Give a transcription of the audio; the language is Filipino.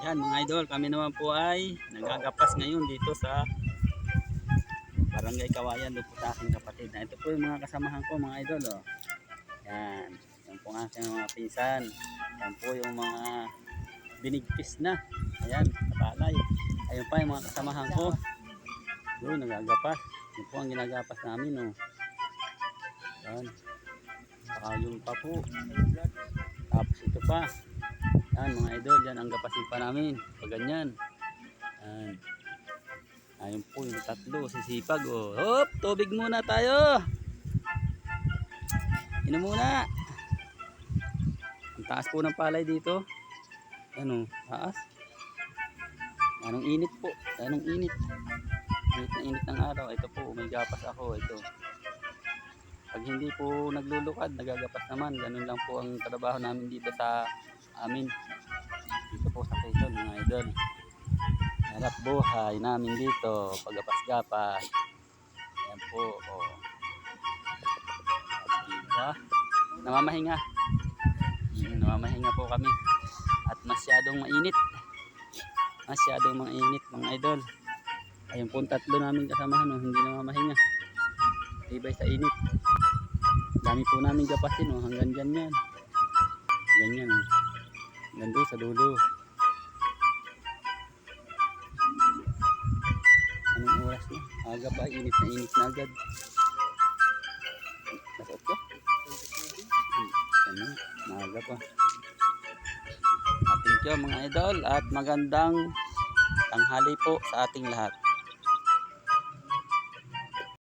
Yan mga idol, kami naman po ay nagagapas ngayon dito sa Barangay Kawayan, doon po sa aking kapatid. Na ito po yung mga kasamahan ko mga idol. Oh. Yan, yan po ang aking mga pinsan. Yan po yung mga binigpis na. Ayan, kapalay. Ayun pa yung mga kasamahan ko. Doon, nagagapas. Yan po ang ginagapas namin. Oh. Yan. Ayun pa po. Tapos ito pa. Yan mga idol, yan ang gapasin pa namin. Pag ganyan. Yan. Ayun po yung tatlo, sisipag. Oh. Hop, tubig muna tayo. Inom muna. Ang taas po ng palay dito. Ano, taas. Anong init po. Anong init. Init na init ng araw. Ito po, may gapas ako. Ito. Pag hindi po naglulukad, nagagapas naman. Ganun lang po ang trabaho namin dito sa amin. Dito po sa Quezon mga idol. Harap buhay namin dito. Pagapas-gapas. Ayan po. Oh. Diba? Namamahinga. Namamahinga po kami. At masyadong mainit. Masyadong mainit mga idol. Ayun po tatlo namin kasamahan. Oh. Hindi namamahinga. Tibay sa init. Dami po namin gapasin. Oh. Hanggang dyan yan. Ganyan. Oh. Hanggang doon sa dulo. Anong oras na? Aga pa. Init na init na agad. Nasa 8 ko? Ano? Maaga pa. Thank you mga idol. At magandang tanghali po sa ating lahat.